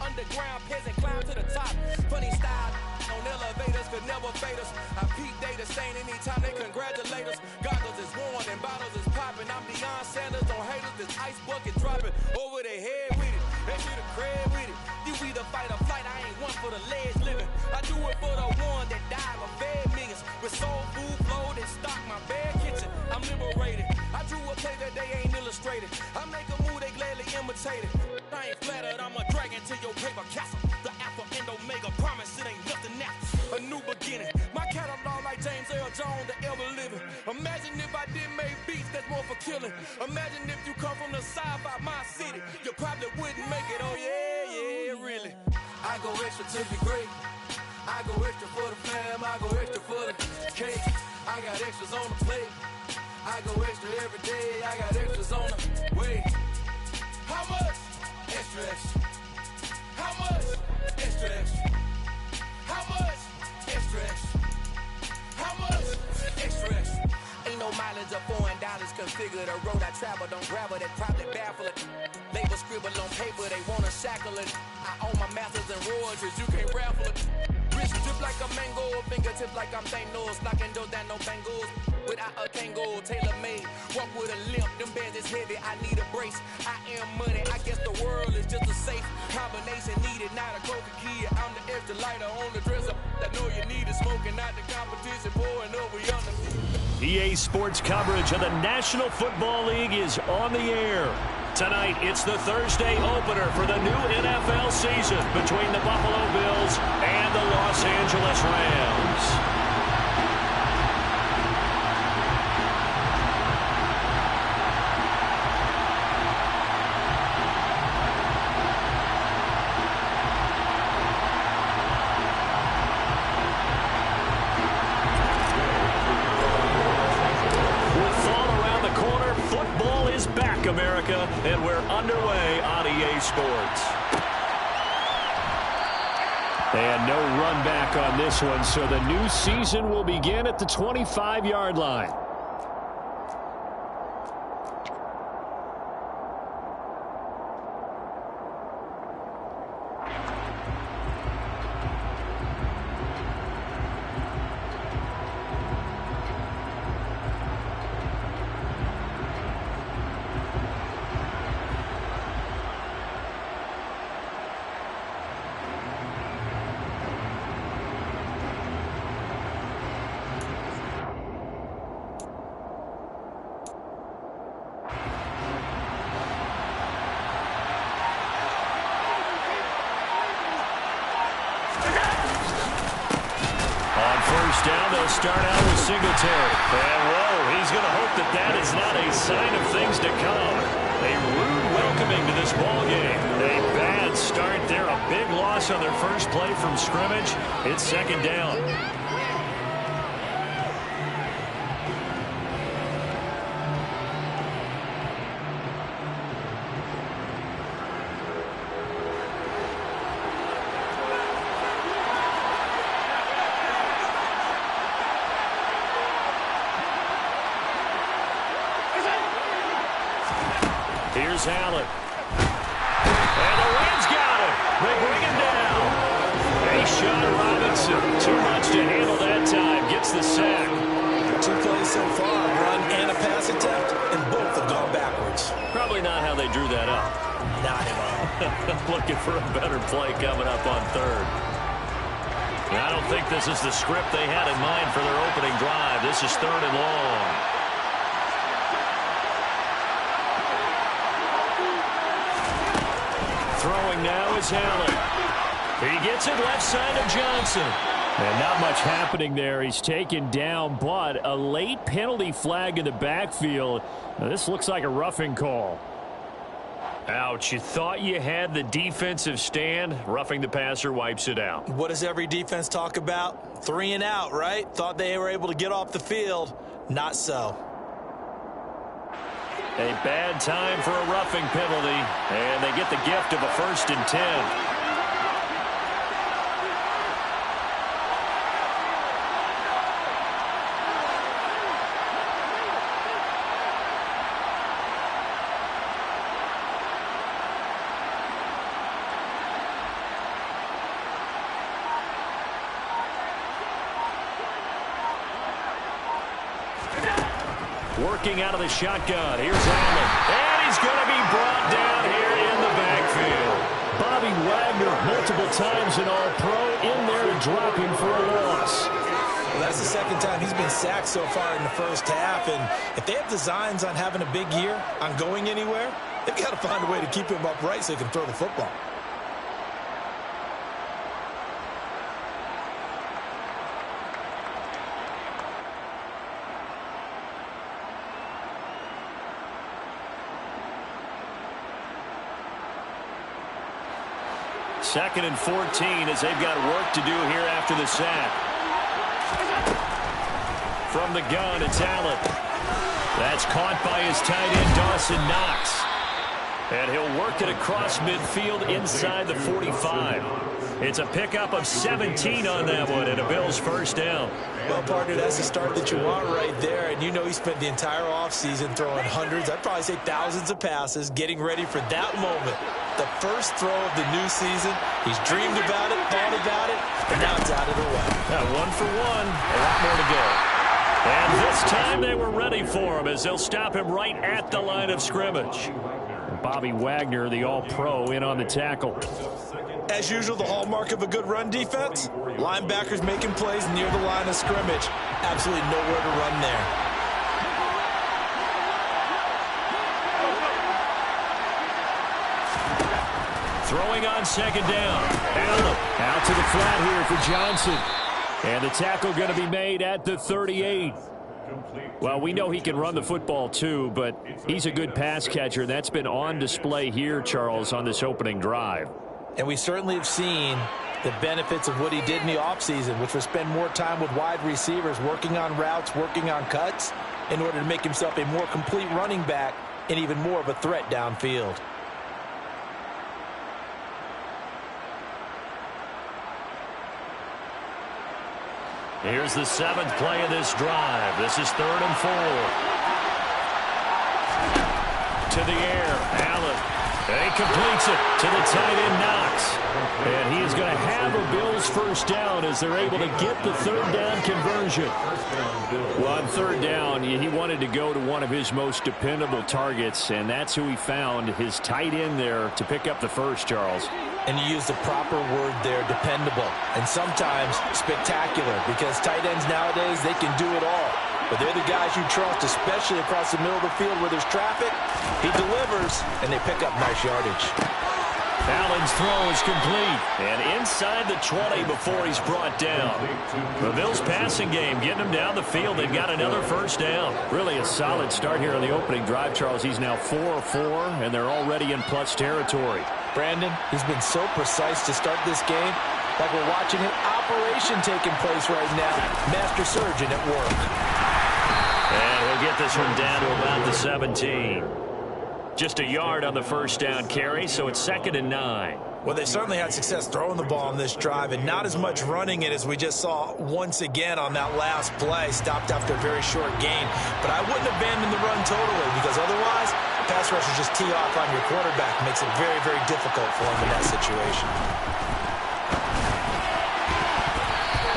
underground peasant climb to the top. Funny style on elevators could never fade us. I peep data saying anytime they congratulate us. Goggles is worn and bottles is popping. I'm Deion Sanders on haters, this ice bucket dropping over their head with it. They should have cred with it. You either fight or flight, I ain't one for the ledge living. I do it for the one that died or fed millions. With soul food, flowed and stock my bad kitchen. I'm liberated. I drew a play that they ain't illustrated. I make a move, they gladly imitate it. I ain't flattered, I'm a dragon to your paper castle. The Alpha and Omega, promise it ain't nothing now. A new beginning. My catalog like James Earl Jones, the ever living. Imagine if I did make beats that's more for killing. Imagine if you come from the side by my city, you probably wouldn't make it. Oh yeah, really. I go extra to be great. I go extra for the fam, I go extra for the cake. I got extras on the plate. I go extra every day, I got extras on the way. How much? Extra, extra. How much? Extra, extra. How much? Extra, extra. How much? Extra, extra. Ain't no mileage of $4 configure the road I travel. Don't grab it, that probably baffle it. Label scribble on paper, they wanna shackle it. I own my masters and royalties, you can't raffle it. Wrist drip like a mango, fingertip like I'm Thanos. Knocking doors down, no bangles. Without a Kango, tailor made. Walk with a limp, them bands is heavy, I need a brace. I am money, I guess the world is just a safe combination needed, not a coca kid. I'm the extra lighter on the dresser. I know you need it, smoking out the competition, pouring over yonder. EA Sports coverage of the National Football League is on the air. Tonight, it's the Thursday opener for the new NFL season between the Buffalo Bills and the Los Angeles Rams. America, and we're underway on EA Sports. And no run back on this one, so the new season will begin at the 25-yard line. Down, they'll start out with Singletary. And whoa, he's going to hope that that is not a sign of things to come. A rude welcoming to this ball game. A bad start there, a big loss on their first play from scrimmage. It's second down. Here's Allen. And the Rams got him. They bring him down. A shot Robinson. Too much to handle that time. Gets the sack. 2 plays so far, a run and a pass attempt, and both have gone backwards. Probably not how they drew that up. Not at all. Looking for a better play coming up on third. And I don't think this is the script they had in mind for their opening drive. This is 3rd and long. Throwing now is Allen. He gets it left side of Johnson. And not much happening there. He's taken down, but a late penalty flag in the backfield. Now, this looks like a roughing call. Ouch. You thought you had the defensive stand. Roughing the passer wipes it out. What does every defense talk about? 3 and out, right? Thought they were able to get off the field. Not so. A bad time for a roughing penalty, and they get the gift of a 1st and 10. Working out of the shotgun. Here's Allen. And he's going to be brought down here in the backfield. Bobby Wagner, multiple times an All-Pro, in there to drop him for a loss. Well, that's the second time he's been sacked so far in the first half. And if they have designs on having a big year, on going anywhere, they've got to find a way to keep him upright so he can throw the football. Second and 14 as they've got work to do here after the sack. From the gun, it's Allen. That's caught by his tight end, Dawson Knox. And he'll work it across midfield inside the 45. It's a pickup of 17 on that one and a Bills first down. Well, partner, that's the start that you want right there. And you know he spent the entire offseason throwing hundreds, I'd probably say thousands of passes, getting ready for that moment. The first throw of the new season. He's dreamed about it, thought about it, and now it's out of the way. One for one, a lot more to go. And this time they were ready for him as they'll stop him right at the line of scrimmage. Bobby Wagner, the All-Pro, in on the tackle. As usual, the hallmark of a good run defense, linebackers making plays near the line of scrimmage. Absolutely nowhere to run there. Throwing on second down. Allen out to the flat here for Johnson. And the tackle going to be made at the 38. Well, we know he can run the football too, but he's a good pass catcher. That's been on display here, Charles, on this opening drive. And we certainly have seen the benefits of what he did in the offseason, which was spend more time with wide receivers, working on routes, working on cuts, in order to make himself a more complete running back and even more of a threat downfield. Here's the 7th play of this drive. This is 3rd and 4. To the air, Allen. And he completes it to the tight end, Knox. And he is going to have a Bills first down as they're able to get the 3rd down conversion. Well, on 3rd down, he wanted to go to one of his most dependable targets, and that's who he found, his tight end there, to pick up the first, Charles. And you use the proper word there, dependable, and sometimes spectacular, because tight ends nowadays, they can do it all. But they're the guys you trust, especially across the middle of the field where there's traffic. He delivers, and they pick up nice yardage. Allen's throw is complete, and inside the 20 before he's brought down. The Bills passing game, getting him down the field. They've got another first down. Really a solid start here on the opening drive, Charles. He's now 4-4, and they're already in plus territory. Brandon, he's been so precise to start this game, like we're watching an operation taking place right now. Master surgeon at work. And he'll get this one down to about the 17. Just a yard on the first down carry, so it's 2nd and 9. Well, they certainly had success throwing the ball on this drive, and not as much running it as we just saw once again on that last play. Stopped after a very short gain. But I wouldn't abandon the run totally, because otherwise, pass rushers just tee off on your quarterback. Makes it very, very difficult for him in that situation.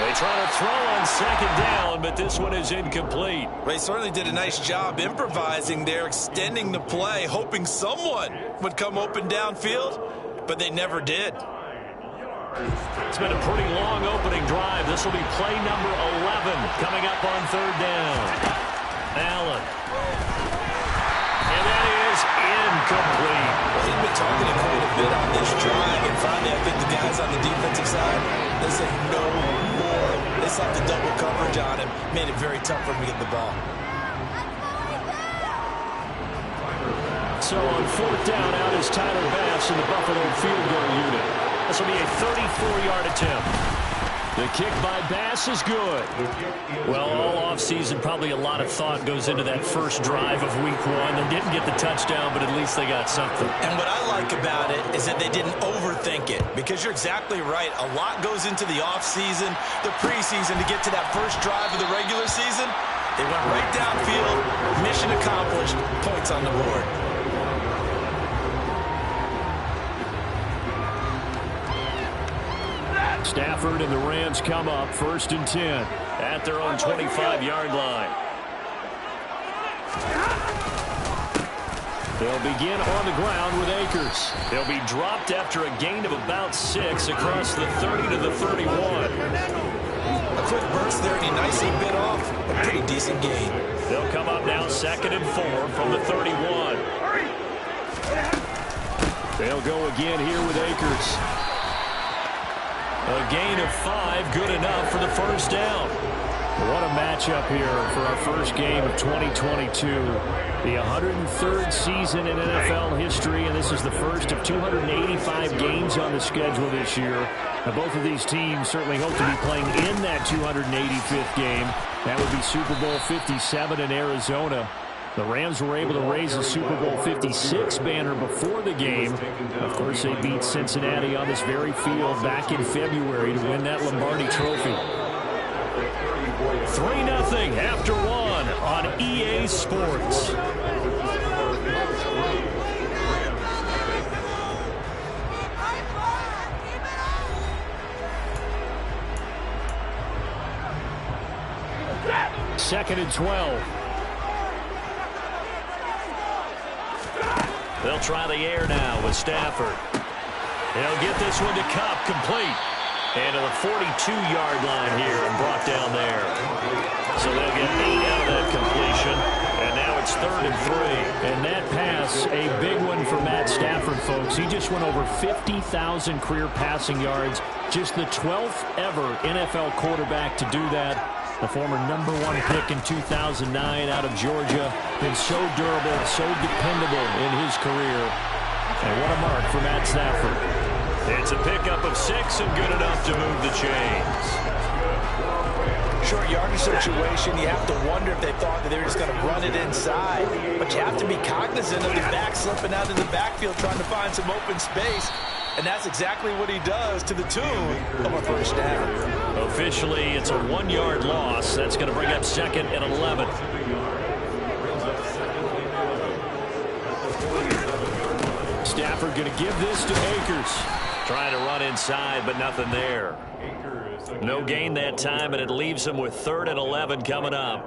They try to throw on 2nd down, but this one is incomplete. They certainly did a nice job improvising there, extending the play, hoping someone would come open downfield, but they never did. It's been a pretty long opening drive. This will be play number 11 coming up on 3rd down. Allen. And that is incomplete. Well, he's been targeted quite a bit on this drive, and finally I think the guys on the defensive side, they said no more. They slapped the double coverage on him, made it very tough for him to get the ball. So on 4th down, out is Tyler Bass in the Buffalo field goal unit. This will be a 34-yard attempt. The kick by Bass is good. Well, all offseason, probably a lot of thought goes into that first drive of Week 1. They didn't get the touchdown, but at least they got something. And what I like about it is that they didn't overthink it, because you're exactly right. A lot goes into the offseason, the preseason, to get to that first drive of the regular season. They went right downfield, mission accomplished, points on the board. Stafford and the Rams come up 1st and 10 at their own 25-yard line. They'll begin on the ground with Akers. They'll be dropped after a gain of about 6 across the 30 to the 31. A quick burst there, and he nicely bit off a pretty decent gain. They'll come up now 2nd and 4 from the 31. They'll go again here with Akers. A gain of 5, good enough for the first down. What a matchup here for our first game of 2022. The 103rd season in NFL history, and this is the first of 285 games on the schedule this year. Now, both of these teams certainly hope to be playing in that 285th game. That would be Super Bowl 57 in Arizona. The Rams were able to raise the Super Bowl 56 banner before the game. Of course, they beat Cincinnati on this very field back in February to win that Lombardi Trophy. 3-0 after 1 on EA Sports. Second and 12. They'll try the air now with Stafford. They'll get this one to Kupp, complete. And to the 42-yard line here and brought down there. So they'll get 8 out of that completion. And now it's 3rd and 3. And that pass, a big one for Matt Stafford, folks. He just went over 50,000 career passing yards. Just the 12th ever NFL quarterback to do that. The former #1 pick in 2009 out of Georgia. Been so durable, so dependable in his career. And what a mark for Matt Stafford. It's a pickup of 6 and good enough to move the chains. Short yardage situation, you have to wonder if they thought that they were just going to run it inside. But you have to be cognizant of the back slipping out of the backfield trying to find some open space. And that's exactly what he does to the tune of a first down. Officially, it's a 1-yard loss. That's going to bring up 2nd and 11. Stafford going to give this to Akers. Trying to run inside, but nothing there. No gain that time, and it leaves him with 3rd and 11 coming up.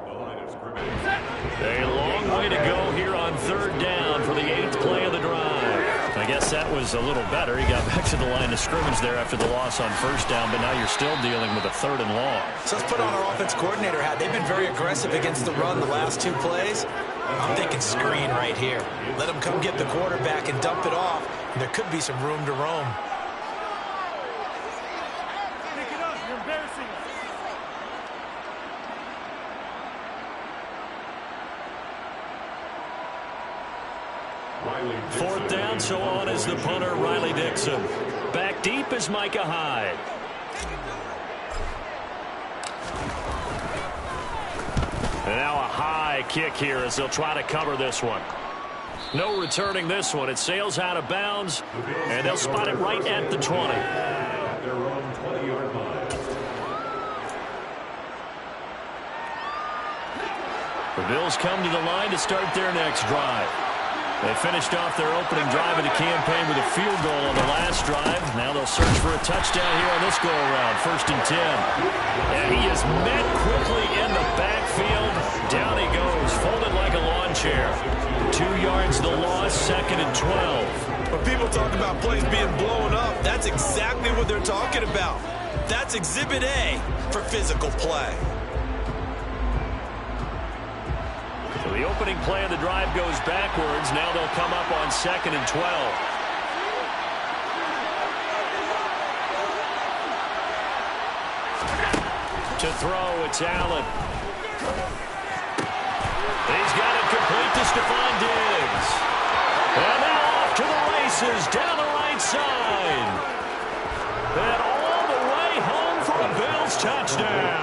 A long way to go here on 3rd down for the 8th play of the drive. I guess that was a little better. He got back to the line of scrimmage there after the loss on 1st down, but now you're still dealing with a 3rd and long. So let's put on our offense coordinator hat. They've been very aggressive against the run the last 2 plays. I'm thinking screen right here. Let them come get the quarterback and dump it off, and there could be some room to roam. Pick it up. You're embarrassing us. 4th down, so on is the punter, Riley Dixon. Back deep is Micah Hyde. And now a high kick here as they'll try to cover this one. No returning this one. It sails out of bounds, and they'll spot it right at the 20. The Bills come to the line to start their next drive. They finished off their opening drive of the campaign with a field goal on the last drive. Now they'll search for a touchdown here on this go-around. 1st and 10. And he is met quickly in the backfield. Down he goes, folded like a lawn chair. 2 yards the loss, 2nd and 12. When people talk about plays being blown up, that's exactly what they're talking about. That's Exhibit A for physical play. So the opening play of the drive goes backwards. Now they'll come up on 2nd and 12. To throw, it's Allen. He's got it complete to Stephon Diggs. And now off to the races down the right side. And all the way home for a Bills touchdown.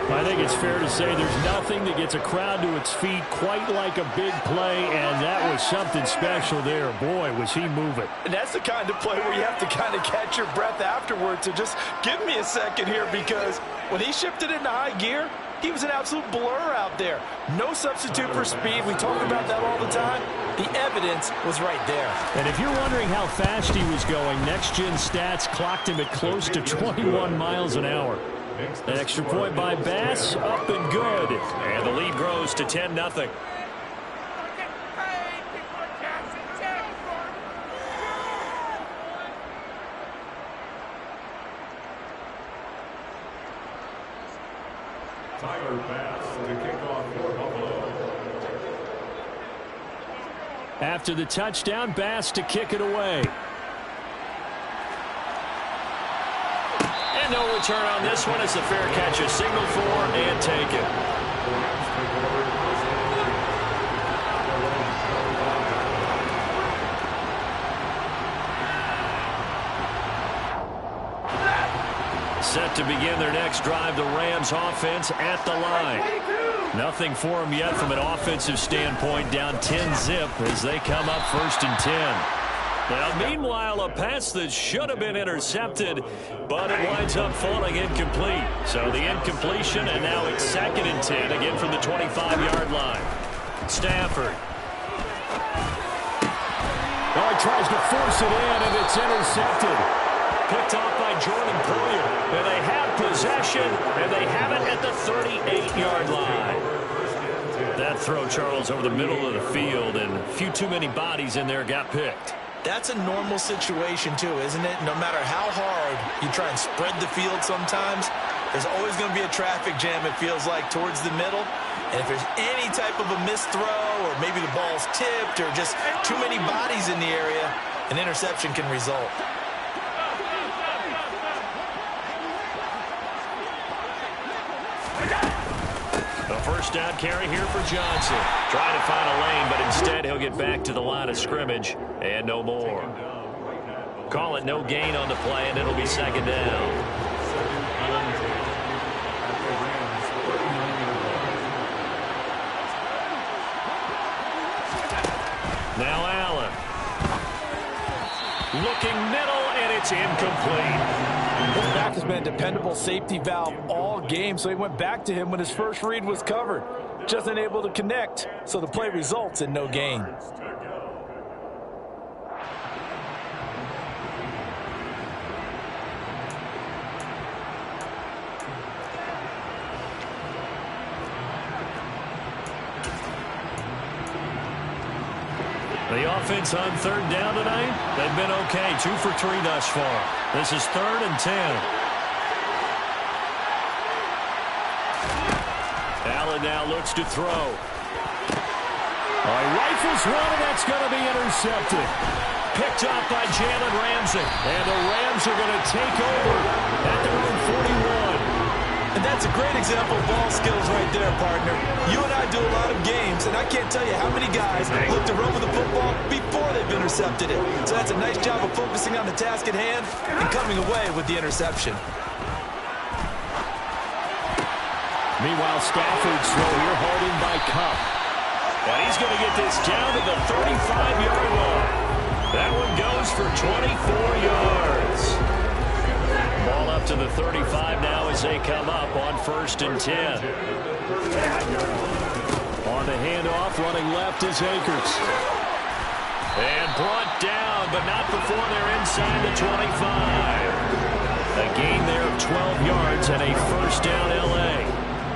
I think it's fair to say there's nothing that gets a crowd to its feet quite like a big play, and that was something special there. Boy, was he moving. And that's the kind of play where you have to kind of catch your breath afterwards. So just give me a second here, because when he shifted into high gear, he was an absolute blur out there. No substitute for speed. We talk about that all the time. The evidence was right there. And if you're wondering how fast he was going, next-gen stats clocked him at close to 21 miles an hour. An extra point by Bass, up and good. And the lead grows to 10-0. After the touchdown, Bass to kick it away. And no return on this one. It's a fair catch, a signal for and take it. Set to begin their next drive, the Rams offense at the line. Nothing for them yet from an offensive standpoint, down 10-zip as they come up 1st and 10. Now, meanwhile, a pass that should have been intercepted, but it winds up falling incomplete. So the incompletion, and now it's 2nd and 10, again from the 25-yard line. Stafford. Oh, he tries to force it in, and it's intercepted. Picked off by Jordan Poyer. And they have possession, and they have it at the 38-yard line. That throw, Charles, over the middle of the field, and a few too many bodies in there got picked. That's a normal situation, too, isn't it? No matter how hard you try and spread the field sometimes, there's always going to be a traffic jam, it feels like, towards the middle. And if there's any type of a missed throw, or maybe the ball's tipped, or just too many bodies in the area, an interception can result. First down carry here for Johnson. Trying to find a lane, but instead he'll get back to the line of scrimmage and no more. Call it no gain on the play, and it'll be 2nd down. Now Allen. Looking middle, and it's incomplete. This back has been a dependable safety valve all game, so he went back to him when his first read was covered. Just unable to connect, so the play results in no gain. The offense on 3rd down tonight, they've been okay. 2 for 3 thus far. This is 3rd and 10. Allen now looks to throw. He rifles one, and that's going to be intercepted. Picked off by Jalen Ramsey. And the Rams are going to take over at their own 41. And that's a great example of ball skills right there, partner. You and I do a lot of games, and I can't tell you how many guys look to run with the football before they've intercepted it. So that's a nice job of focusing on the task at hand and coming away with the interception. Meanwhile, Stafford's throw here hauled in by Kupp. And he's going to get this down to the 35-yard line. That one goes for 24 yards. Ball up to the 35 now as they come up on 1st and 10. On the handoff, running left is Akers. And brought down, but not before they're inside the 25. A gain there of 12 yards and a 1st down L.A.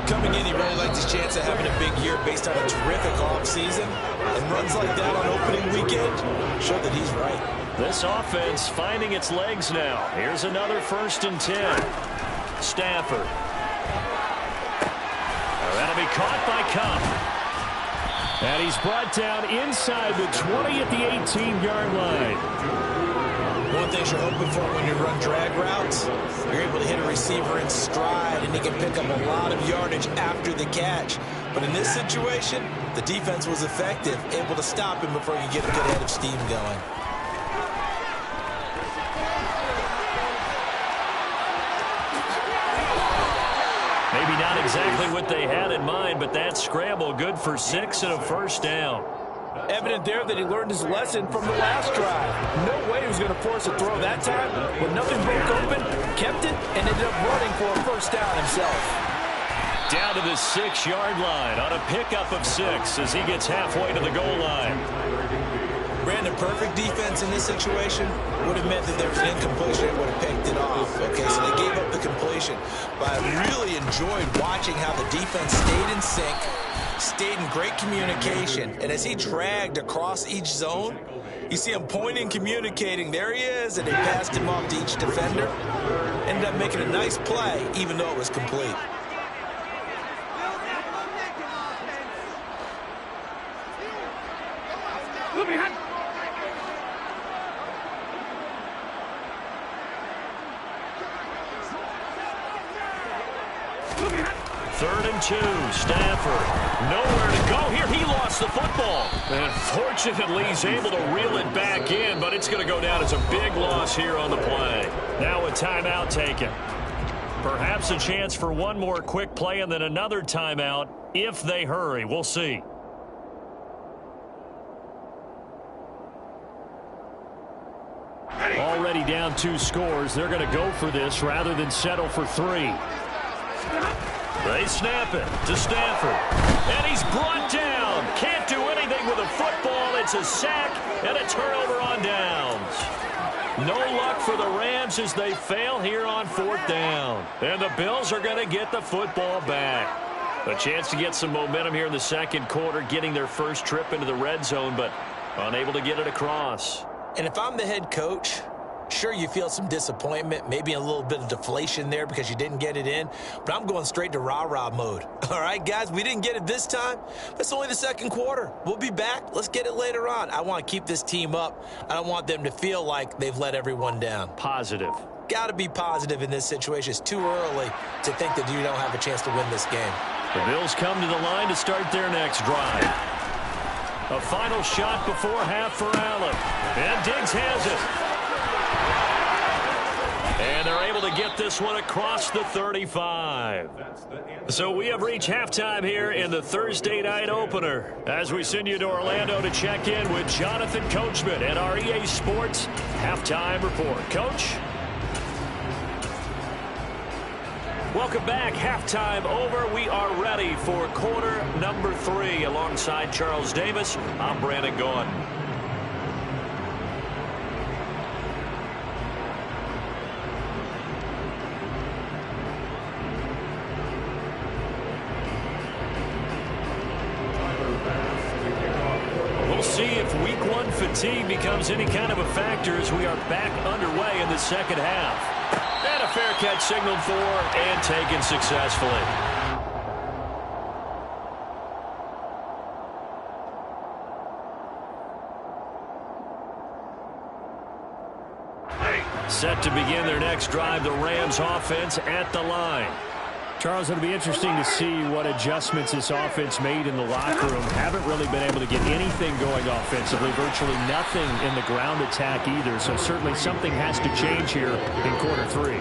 Coming in, he really liked his chance of having a big year based on a terrific offseason. And runs like that on opening weekend show that he's right. This offense finding its legs now. Here's another 1st and 10. Stafford. That'll be caught by Kupp. And he's brought down inside the 20 at the 18-yard line. One thing you're hoping for when you run drag routes, you're able to hit a receiver in stride, and he can pick up a lot of yardage after the catch. But in this situation, the defense was effective, able to stop him before you get a good head of steam going. Maybe not exactly what they had in mind, but that scramble good for 6 and a 1st down. Evident there that he learned his lesson from the last drive. No way he was going to force a throw that time. When nothing broke open, kept it, and ended up running for a 1st down himself. Down to the 6-yard line on a pickup of 6 as he gets halfway to the goal line. Brandon, perfect defense in this situation would have meant that there was an incompletion and would have picked it off. Okay, so they gave up the completion. But I really enjoyed watching how the defense stayed in sync, stayed in great communication. And as he dragged across each zone, you see him pointing, communicating. There he is, and they passed him off to each defender. Ended up making a nice play, even though it was complete. 3rd and 2. Stafford, nowhere to go here. He lost the football. And fortunately, he's able to reel it back in, but it's going to go down as a big loss here on the play. Now a timeout taken. Perhaps a chance for one more quick play and then another timeout if they hurry. We'll see. Already down 2 scores. They're going to go for this rather than settle for 3. They snap it to Stafford. And he's brought down. Can't do anything with a football. It's a sack and a turnover on downs. No luck for the Rams as they fail here on 4th down. And the Bills are going to get the football back. A chance to get some momentum here in the 2nd quarter, getting their first trip into the red zone, but unable to get it across. And if I'm the head coach, sure, you feel some disappointment, maybe a little bit of deflation there because you didn't get it in, but I'm going straight to rah-rah mode. All right, guys, we didn't get it this time. It's only the 2nd quarter. We'll be back. Let's get it later on. I want to keep this team up. I don't want them to feel like they've let everyone down. Positive. Got to be positive in this situation. It's too early to think that you don't have a chance to win this game. The Bills come to the line to start their next drive. A final shot before half for Allen. And Diggs has it. And they're able to get this one across the 35. So we have reached halftime here in the Thursday night opener as we send you to Orlando to check in with Jonathan Coachman at our EA Sports Halftime Report. Coach? Welcome back. Halftime over. We are ready for quarter number 3. Alongside Charles Davis, I'm Brandon Gaudin. We'll see if week 1 fatigue becomes any kind of a factor as we are back underway in the 2nd half. And a fair catch signaled for and taken successfully. Set to begin their next drive, the Rams offense at the line. Charles, it'll be interesting to see what adjustments this offense made in the locker room. Haven't really been able to get anything going offensively, virtually nothing in the ground attack either. So certainly something has to change here in quarter 3.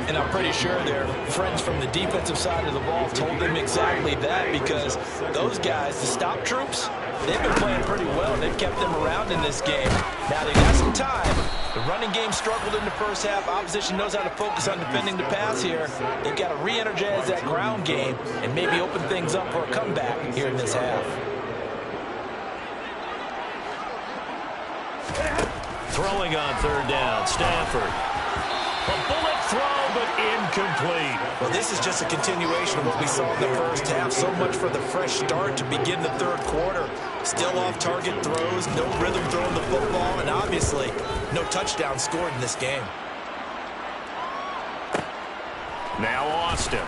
And I'm pretty sure their friends from the defensive side of the ball told them exactly that, because those guys, the stop troops, they've been playing pretty well. They've kept them around in this game. Now they got some time. The running game struggled in the first half. Opposition knows how to focus on defending the pass here. They've got to re-energize that ground game and maybe open things up for a comeback here in this half. Throwing on 3rd down, Stafford. A bullet throw, but incomplete. Well, this is just a continuation of what we saw in the first half. So much for the fresh start to begin the 3rd quarter. Still off-target throws, no rhythm throwing the football, and obviously no touchdown scored in this game. Now Austin.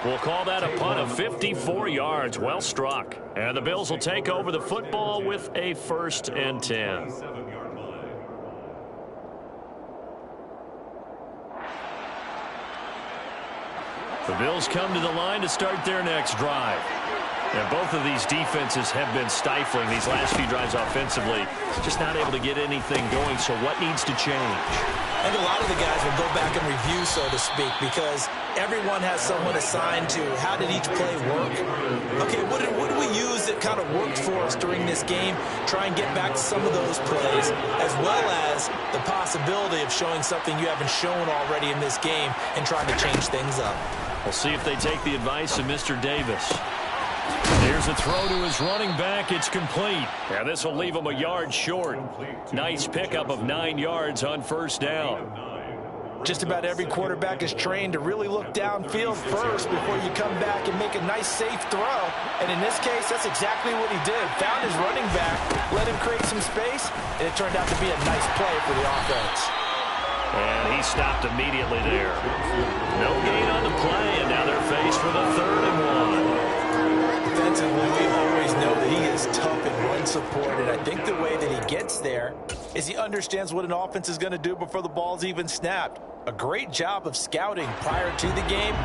We'll call that a punt of 54 yards. Well struck. And the Bills will take over the football with a 1st and 10. The Bills come to the line to start their next drive. And both of these defenses have been stifling these last few drives offensively. Just not able to get anything going, so what needs to change? I think a lot of the guys will go back and review, so to speak, because everyone has someone assigned to how did each play work. Okay, what did we use that kind of worked for us during this game? Try and get back to some of those plays, as well as the possibility of showing something you haven't shown already in this game and trying to change things up. We'll see if they take the advice of Mr. Davis. Here's a throw to his running back. It's complete. And this will leave him a yard short. Nice pickup of 9 yards on 1st down. Just about every quarterback is trained to really look downfield first before you come back and make a nice, safe throw. And in this case, that's exactly what he did. Found his running back, let him create some space, and it turned out to be a nice play for the offense. And he stopped immediately there. No gain on the play, and now they're faced with a 3rd and 1. Defensively, we always know that he is tough in run support, and I think the way that he gets there is he understands what an offense is going to do before the ball's even snapped. A great job of scouting prior to the game,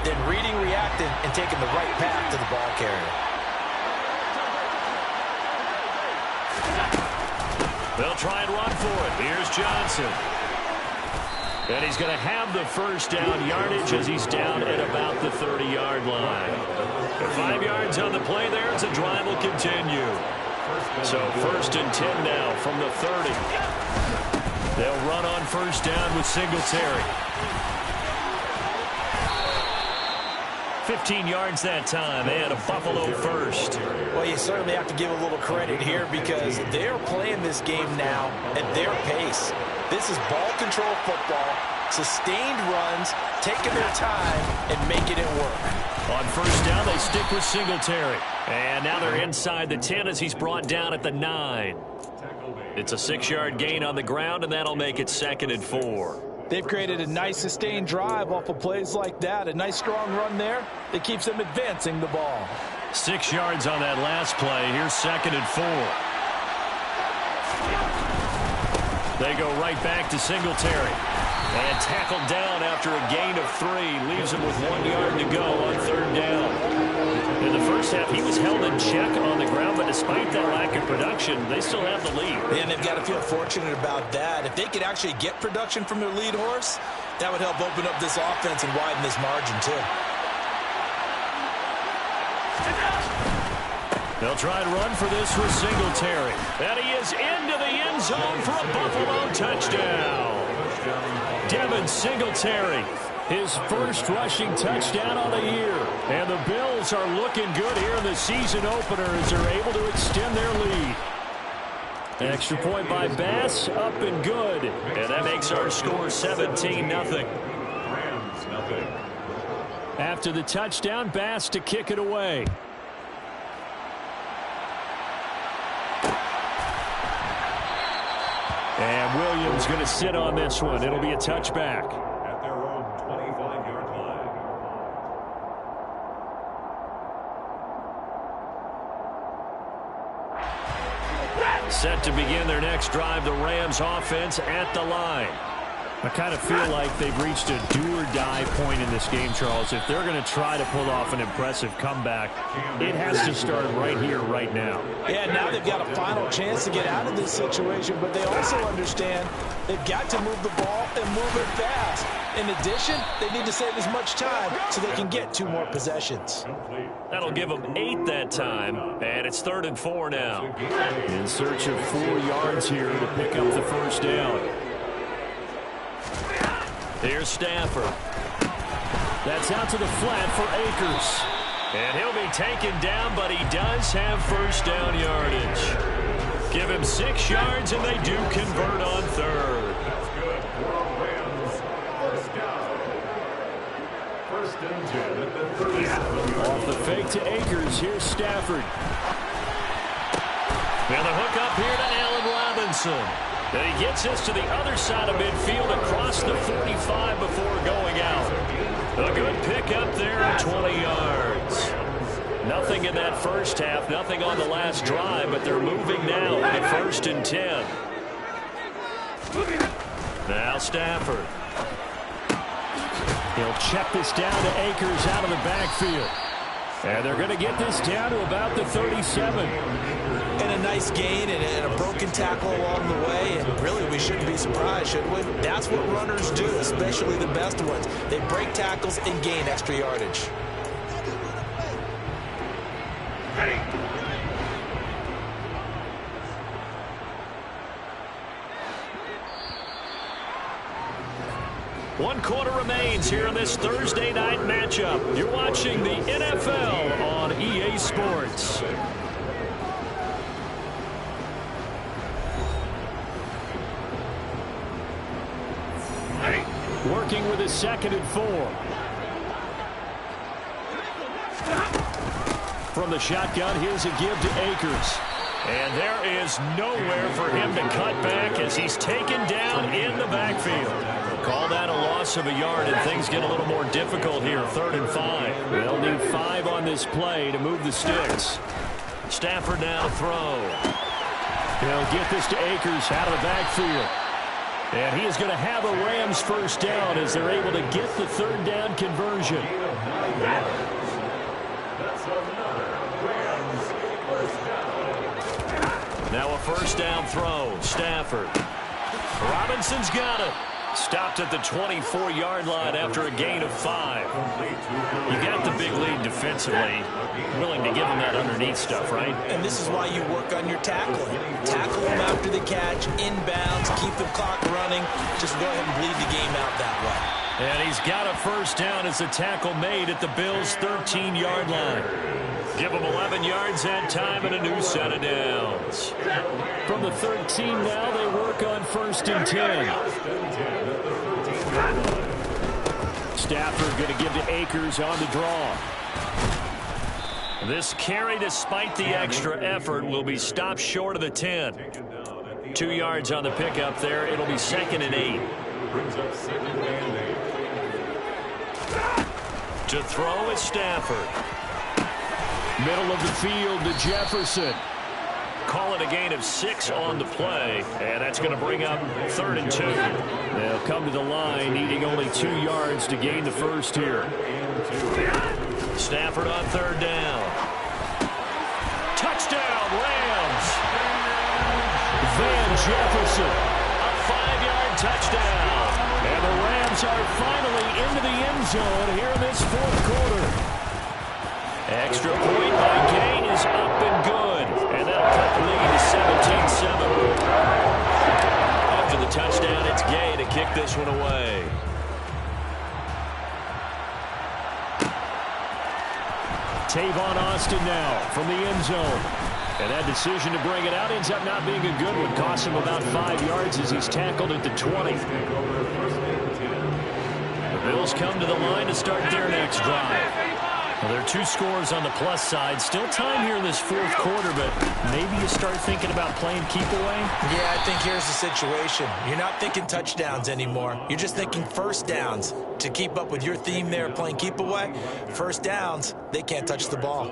then reading, reacting, and taking the right path to the ball carrier. They'll try and run for it. Here's Johnson. And he's going to have the first down yardage as he's down at about the 30-yard line. 5 yards on the play there as the drive will continue. So 1st and 10 now from the 30. They'll run on first down with Singletary. 15 yards that time, and a Buffalo first. Well, you certainly have to give a little credit here because they're playing this game now at their pace. This is ball control football, sustained runs, taking their time, and making it work. On first down, they stick with Singletary. And now they're inside the 10 as he's brought down at the 9. It's a 6-yard gain on the ground, and that'll make it 2nd and 4. They've created a nice sustained drive off of plays like that. A nice strong run there that keeps them advancing the ball. 6 yards on that last play. Here's 2nd and 4. They go right back to Singletary. And tackled down after a gain of 3. Leaves him with 1 yard to go on 3rd down. In the first half, he was held in check on the ground, but despite that lack of production, they still have the lead. And they've got to feel fortunate about that. If they could actually get production from their lead horse, that would help open up this offense and widen this margin, too. They'll try and run for this with Singletary. And he is into the end zone for a Buffalo touchdown. Devin Singletary, his first rushing touchdown on the year. And the Bills are looking good here in the season opener as they're able to extend their lead. Extra point by Bass, up and good. And that makes our score 17-0. After the touchdown, Bass to kick it away. And Williams going to sit on this one. It'll be a touchback. At their own 25-yard line. Set to begin their next drive, the Rams offense at the line. I kind of feel like they've reached a do-or-die point in this game, Charles. If they're going to try to pull off an impressive comeback, it has to start right here, right now. Yeah, now they've got a final chance to get out of this situation, but they also understand they've got to move the ball and move it fast. In addition, they need to save as much time so they can get 2 more possessions. That'll give them 8 that time, and it's 3rd and 4 now. In search of 4 yards here to pick up the first down. Here's Stafford. That's out to the flat for Akers. And he'll be taken down, but he does have first down yardage. Give him 6 yards, and they do convert on 3rd. That's good. Rams, first down. 1st and 10 at the 37. Off the fake to Akers. Here's Stafford. And the hook up here to Allen Robinson. And he gets us to the other side of midfield across the 45 before going out. A good pick up there at 20 yards. Nothing in that first half, nothing on the last drive, but they're moving now to 1st and 10. Now Stafford. He'll check this down to Akers out of the backfield. And they're going to get this down to about the 37. And a nice gain and a broken tackle along the way. And really, we shouldn't be surprised, should we? That's what runners do, especially the best ones. They break tackles and gain extra yardage. Ready. One quarter remains here in this Thursday night matchup. You're watching the NFL on EA Sports. Working with a 2nd and 4. From the shotgun, here's a give to Akers. And there is nowhere for him to cut back as he's taken down in the backfield. Call that a loss of a yard, and things get a little more difficult here. 3rd and 5. They'll need 5 on this play to move the sticks. Stafford now to throw. He'll get this to Akers out of the backfield. And he is going to have a Rams first down as they're able to get the third down conversion. That's another Rams first down. Now a first down throw. Stafford. Robinson's got it. Stopped at the 24-yard line after a gain of 5. You got the big lead defensively. Willing to give him that underneath stuff, right? And this is why you work on your tackling. Tackle him after the catch, inbounds, keep the clock running. Just go ahead and bleed the game out that way. And he's got a first down as the tackle made at the Bills' 13-yard line. Give him 11 yards that time and a new set of downs. From the 13 now, they work on 1st and 10. Stafford going to give to Akers on the draw. This carry, despite the extra effort, will be stopped short of the 10. 2 yards on the pickup there. It'll be 2nd and 8. To throw is Stafford. Middle of the field to Jefferson. Call it a gain of 6 on the play, and that's going to bring up 3rd and 2. They'll come to the line, needing only 2 yards to gain the first here. Stafford on 3rd down. Touchdown, Rams! Van Jefferson, a 5-yard touchdown. And the Rams are finally into the end zone here in this 4th quarter. Extra point by Gain is up and good. And that'll cut the lead to 17-7. After the touchdown, it's Gay to kick this one away. Tavon Austin now from the end zone. And that decision to bring it out ends up not being a good one. Costs him about 5 yards as he's tackled at the 20. The Bills come to the line to start their next drive. Well, there are 2 scores on the plus side. Still time here in this 4th quarter, but maybe you start thinking about playing keep away? Yeah, I think here's the situation. You're not thinking touchdowns anymore. You're just thinking first downs. To keep up with your theme there, playing keep away, first downs, they can't touch the ball.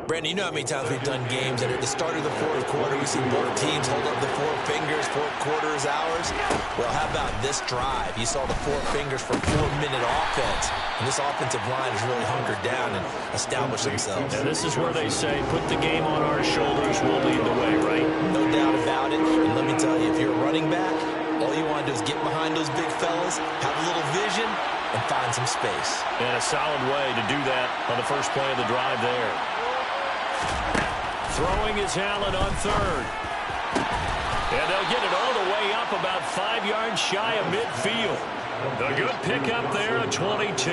Brandon, you know how many times we've done games, and at the start of the 4th quarter, we see both teams hold up the 4 fingers, 4th quarter is ours. Well, how about this drive? You saw the 4 fingers for 4-minute offense, and this offensive line has really hunkered down and established themselves. And this is where they say, put the game on our shoulders, we'll lead the way, right? No doubt about it, and let me tell you, if you're a running back, all you want to do is get behind those big fellas, have a little vision, and find some space. And a solid way to do that on the first play of the drive there. Throwing is Allen on 3rd. And they'll get it all the way up about 5 yards shy of midfield. A good pickup there at 22.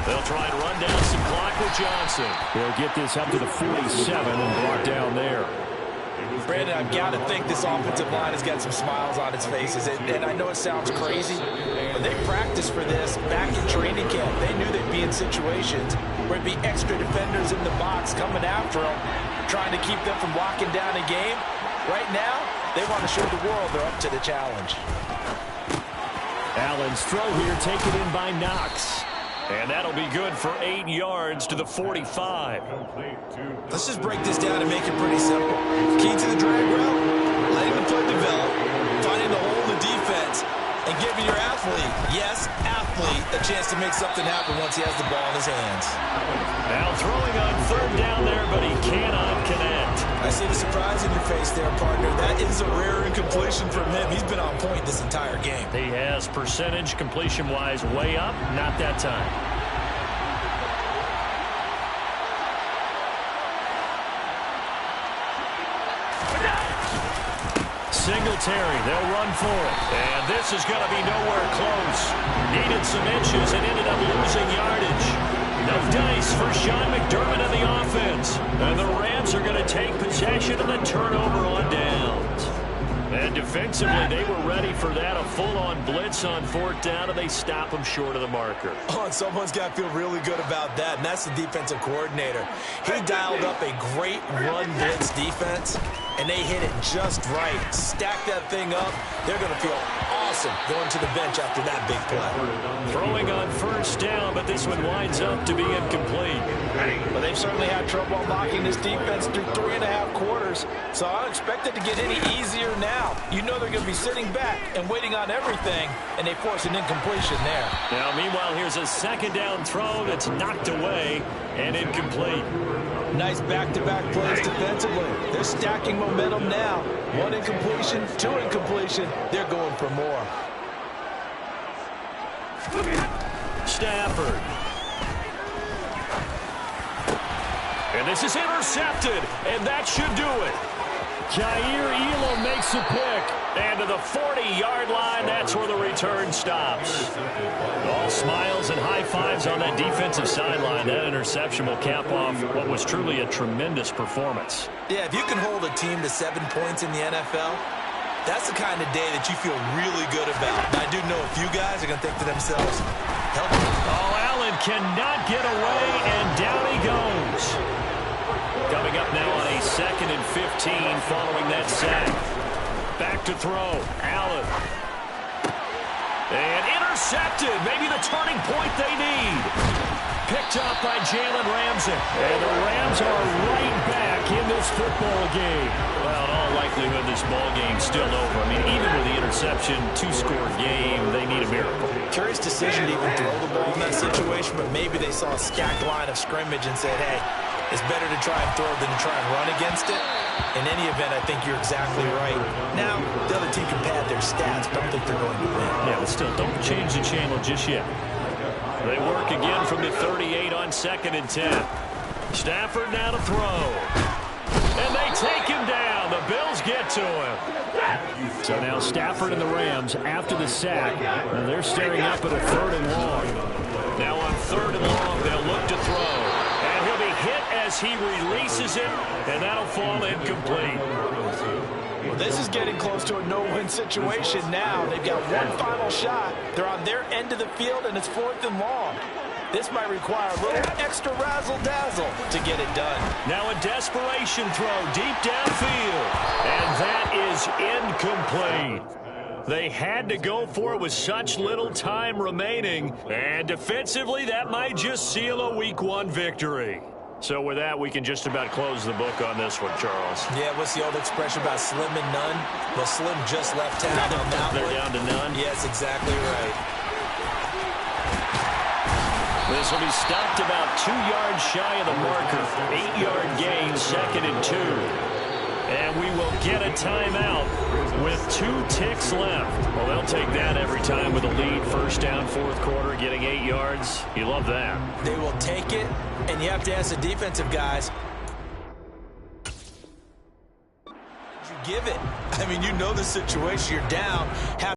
They'll try and run down some clock with Johnson. They'll get this up to the 47 and brought down there. Brandon, I've got to think this offensive line has got some smiles on its faces. And I know it sounds crazy, but they practiced for this back in training camp. They knew they'd be in situations where it'd be extra defenders in the box coming after them, trying to keep them from locking down a game. Right now, they want to show the world they're up to the challenge. Allen's throw here taken in by Knox. And that'll be good for 8 yards to the 45. Let's just break this down and make it pretty simple. Key to the drag route, letting the play develop, finding the hole in the defense, and giving your athlete, yes, athlete, a chance to make something happen once he has the ball in his hands. Now throwing on 3rd down there, but he cannot connect. I see the surprise in your face there, partner. That is a rare incompletion from him. He's been on point this entire game. He has percentage completion-wise way up, not that time. Singletary, they'll run for it. And this is going to be nowhere close. Needed some inches and ended up losing yardage. No dice for Sean McDermott in the offense. And the Rams are going to take possession of the turnover on downs. And defensively, they were ready for that. A full-on blitz on 4th down, and they stop them short of the marker. Oh, and someone's got to feel really good about that, and that's the defensive coordinator. He dialed up a great run blitz defense, and they hit it just right. Stack that thing up. They're going to feel awesome Wilson going to the bench after that big play. Throwing on first down, but this one winds up to be incomplete. Well, they've certainly had trouble unlocking this defense through 3.5 quarters, so I don't expect it to get any easier now. You know they're going to be sitting back and waiting on everything, and they force an incompletion there. Now, meanwhile, here's a second down throw that's knocked away and incomplete. Nice back-to-back plays defensively. They're stacking momentum now. 1 incompletion, 2 incompletion. They're going for more. Stafford. And this is intercepted, and that should do it. Jair Elam makes a pick. And to the 40-yard line, that's where the return stops. All smiles and high fives on that defensive sideline. That interception will cap off what was truly a tremendous performance. Yeah, if you can hold a team to 7 points in the NFL, that's the kind of day that you feel really good about. And I do know a few guys are going to think to themselves, help me. Oh, Allen cannot get away, and down he goes. Coming up now on a 2nd and 15 following that sack. Back to throw. Allen. And intercepted. Maybe the turning point they need. Picked up by Jalen Ramsey. And the Rams are right back in this football game. Well, in all likelihood, this ball game's still over. I mean, even with the interception, 2-score game, they need a miracle. Curious decision to even throw the ball in that situation, but maybe they saw a stacked line of scrimmage and said, hey, it's better to try and throw than to try and run against it. In any event, I think you're exactly right. Now, the other team can pad their stats, but I don't think they're going to win. Yeah, but still, don't change the channel just yet. They work again from the 38 on 2nd and 10. Stafford now to throw. And they take him down. The Bills get to him. So now Stafford and the Rams, after the sack, they're staring up at a 3rd and long. Now on 3rd and long, they'll look to throw. And he'll be hit as he releases it, and that'll fall incomplete. Well, this is getting close to a no-win situation now. They've got one final shot. They're on their end of the field, and it's 4th and long. This might require a little extra razzle-dazzle to get it done. Now a desperation throw deep downfield, and that is incomplete. They had to go for it with such little time remaining, and defensively, that might just seal a Week 1 victory. So with that, we can just about close the book on this one, Charles. Yeah, what's the old expression about slim and none? Well, Slim just left town on that one. They're down to none? Yes, exactly right. This will be stopped about 2 yards shy of the marker. 8-yard gain, 2nd and 2. And we will get a timeout with 2 ticks left. Well, they'll take that every time with a lead. 1st down, 4th quarter, getting 8 yards. You love that. They will take it, and you have to ask the defensive guys, did you give it? I mean, you know the situation. You're down.